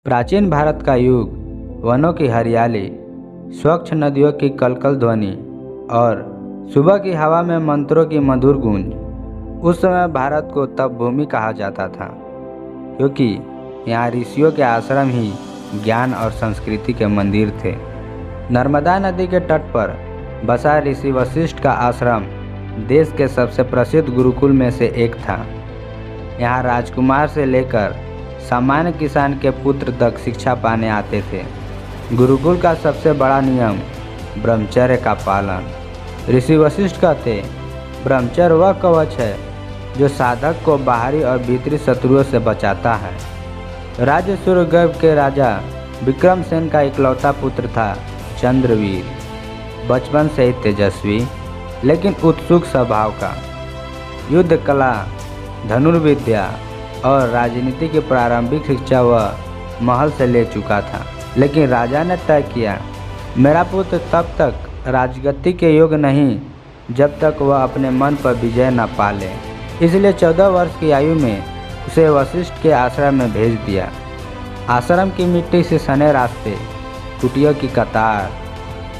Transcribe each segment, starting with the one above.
प्राचीन भारत का युग वनों की हरियाली, स्वच्छ नदियों की कलकल ध्वनि और सुबह की हवा में मंत्रों की मधुर गूंज। उस समय भारत को तप भूमि कहा जाता था, क्योंकि यहाँ ऋषियों के आश्रम ही ज्ञान और संस्कृति के मंदिर थे। नर्मदा नदी के तट पर बसा ऋषि वशिष्ठ का आश्रम देश के सबसे प्रसिद्ध गुरुकुल में से एक था। यहाँ राजकुमार से लेकर सामान्य किसान के पुत्र तक शिक्षा पाने आते थे। गुरुकुल का सबसे बड़ा नियम ब्रह्मचर्य का पालन। ऋषि वशिष्ठ कहते, ब्रह्मचर्य वह कवच है जो साधक को बाहरी और भीतरी शत्रुओं से बचाता है। राज्य सूर्यगर्भ के राजा विक्रमसेन का इकलौता पुत्र था चंद्रवीर। बचपन से ही तेजस्वी लेकिन उत्सुक स्वभाव का। युद्ध कला, धनुर्विद्या और राजनीति की प्रारंभिक शिक्षा वह महल से ले चुका था। लेकिन राजा ने तय किया, मेरा पुत्र तब तक राजगद्दी के योग्य नहीं जब तक वह अपने मन पर विजय न पा ले। इसलिए 14 वर्ष की आयु में उसे वशिष्ठ के आश्रम में भेज दिया। आश्रम की मिट्टी से सने रास्ते, कुटियों की कतार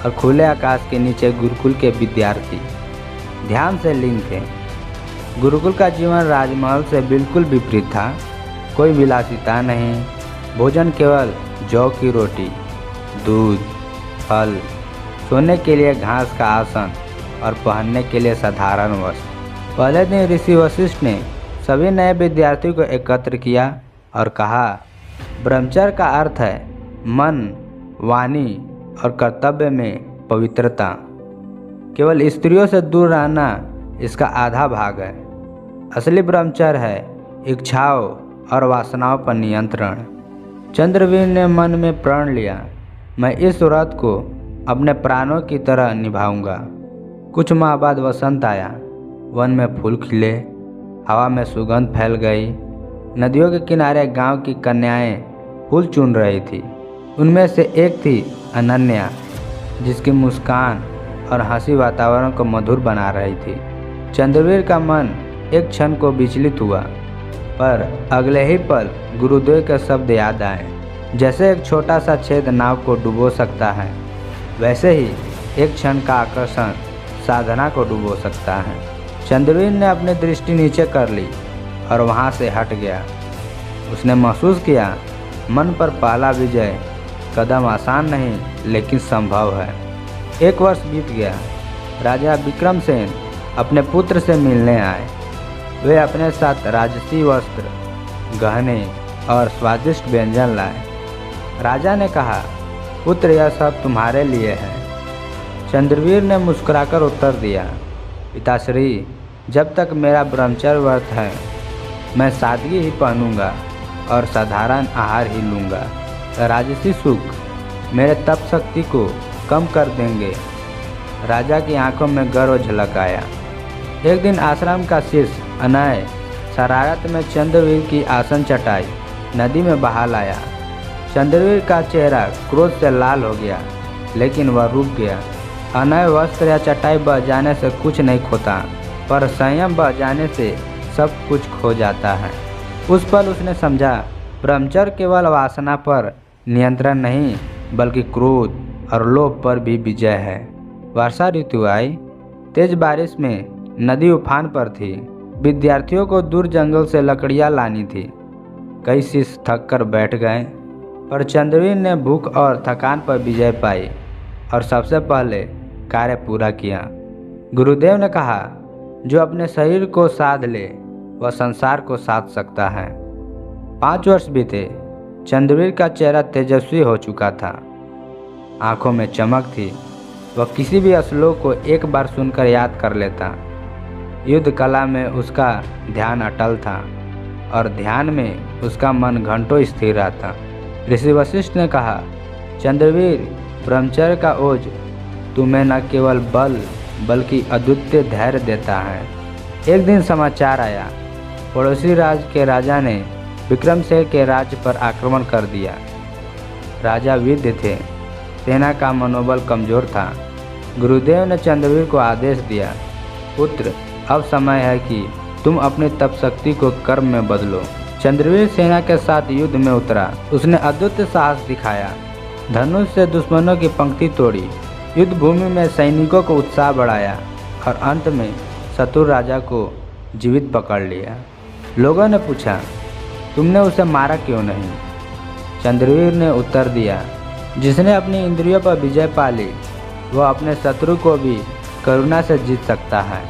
और खुले आकाश के नीचे गुरुकुल के विद्यार्थी ध्यान से लीन थे। गुरुकुल का जीवन राजमहल से बिल्कुल विपरीत था। कोई विलासिता नहीं, भोजन केवल जौ की रोटी, दूध, फल, सोने के लिए घास का आसन और पहनने के लिए साधारण वस्त्र। पहले दिन ऋषि वशिष्ठ ने सभी नए विद्यार्थियों को एकत्र किया और कहा, ब्रह्मचर्य का अर्थ है मन, वाणी और कर्तव्य में पवित्रता। केवल स्त्रियों से दूर रहना इसका आधा भाग है। असली ब्रह्मचर्य है इच्छाओं और वासनाओं पर नियंत्रण। चंद्रवीर ने मन में प्रण लिया, मैं इस व्रत को अपने प्राणों की तरह निभाऊंगा। कुछ माह बाद वसंत आया। वन में फूल खिले, हवा में सुगंध फैल गई। नदियों के किनारे गांव की कन्याएं फूल चुन रही थी। उनमें से एक थी अनन्या, जिसकी मुस्कान और हंसी वातावरण को मधुर बना रही थी। चंद्रवीर का मन एक क्षण को विचलित हुआ, पर अगले ही पल गुरुदेव के शब्द याद आए। जैसे एक छोटा सा छेद नाव को डुबो सकता है, वैसे ही एक क्षण का आकर्षण साधना को डुबो सकता है। चंद्रवीर ने अपनी दृष्टि नीचे कर ली और वहां से हट गया। उसने महसूस किया, मन पर पहला विजय कदम आसान नहीं लेकिन संभव है। 1 वर्ष बीत गया। राजा विक्रमसेन अपने पुत्र से मिलने आए। वे अपने साथ राजसी वस्त्र, गहने और स्वादिष्ट व्यंजन लाए। राजा ने कहा, पुत्र, यह सब तुम्हारे लिए है। चंद्रवीर ने मुस्कुराकर उत्तर दिया, पिताश्री, जब तक मेरा ब्रह्मचर्य व्रत है मैं सादगी ही पहनूंगा और साधारण आहार ही लूँगा। राजसी सुख मेरे तप शक्ति को कम कर देंगे। राजा की आंखों में गर्व झलक आया। एक दिन आश्रम का शिष्य अनय शरारत में चंद्रवीर की आसन चटाई नदी में बहा लाया। चंद्रवीर का चेहरा क्रोध से लाल हो गया, लेकिन वह रुक गया। अनय वस्त्र या चटाई बह जाने से कुछ नहीं खोता, पर संयम बह जाने से सब कुछ खो जाता है। उस पल उसने समझा, ब्रह्मचर्य केवल वासना पर नियंत्रण नहीं, बल्कि क्रोध और लोभ पर भी विजय है। वर्षा ऋतु आई। तेज बारिश में नदी उफान पर थी। विद्यार्थियों को दूर जंगल से लकड़ियां लानी थी। कई शिष्य थक कर बैठ गए, पर चंद्रवीर ने भूख और थकान पर विजय पाई और सबसे पहले कार्य पूरा किया। गुरुदेव ने कहा, जो अपने शरीर को साध ले वह संसार को साध सकता है। 5 वर्ष बीते। चंद्रवीर का चेहरा तेजस्वी हो चुका था। आंखों में चमक थी। वह किसी भी श्लोक को एक बार सुनकर याद कर लेता। युद्ध कला में उसका ध्यान अटल था और ध्यान में उसका मन घंटों स्थिर रहता। ऋषि वशिष्ठ ने कहा, चंद्रवीर, ब्रह्मचर्य का ओज तुम्हें न केवल बल बल्कि अद्वितीय धैर्य देता है। एक दिन समाचार आया, पड़ोसी राज्य के राजा ने विक्रमसेन के राज्य पर आक्रमण कर दिया। राजा विद्ध थे, सेना का मनोबल कमजोर था। गुरुदेव ने चंद्रवीर को आदेश दिया, पुत्र, अब समय है कि तुम अपनी तप शक्ति को कर्म में बदलो। चंद्रवीर सेना के साथ युद्ध में उतरा। उसने अद्भुत साहस दिखाया, धनुष से दुश्मनों की पंक्ति तोड़ी, युद्ध भूमि में सैनिकों को उत्साह बढ़ाया और अंत में शत्रु राजा को जीवित पकड़ लिया। लोगों ने पूछा, तुमने उसे मारा क्यों नहीं? चंद्रवीर ने उत्तर दिया, जिसने अपनी इंद्रियों पर विजय पा ली वह अपने शत्रु को भी करुणा से जीत सकता है।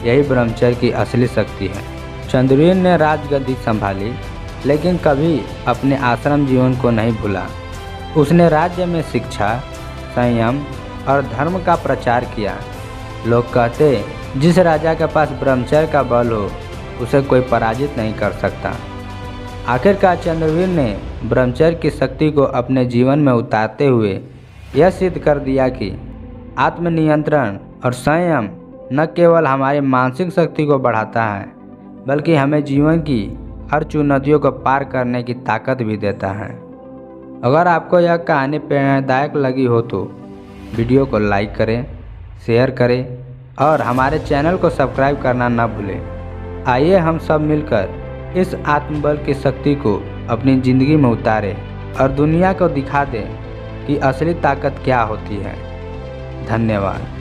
यही ब्रह्मचर्य की असली शक्ति है। चंद्रवीर ने राजगद्दी संभाली, लेकिन कभी अपने आश्रम जीवन को नहीं भूला। उसने राज्य में शिक्षा, संयम और धर्म का प्रचार किया। लोग कहते, जिस राजा के पास ब्रह्मचर्य का बल हो उसे कोई पराजित नहीं कर सकता। आखिरकार चंद्रवीर ने ब्रह्मचर्य की शक्ति को अपने जीवन में उतारते हुए यह सिद्ध कर दिया कि आत्मनियंत्रण और संयम न केवल हमारी मानसिक शक्ति को बढ़ाता है, बल्कि हमें जीवन की हर चुनौतियों को पार करने की ताकत भी देता है। अगर आपको यह कहानी प्रेरणादायक लगी हो तो वीडियो को लाइक करें, शेयर करें और हमारे चैनल को सब्सक्राइब करना न भूलें। आइए हम सब मिलकर इस आत्मबल की शक्ति को अपनी ज़िंदगी में उतारें और दुनिया को दिखा दें कि असली ताकत क्या होती है। धन्यवाद।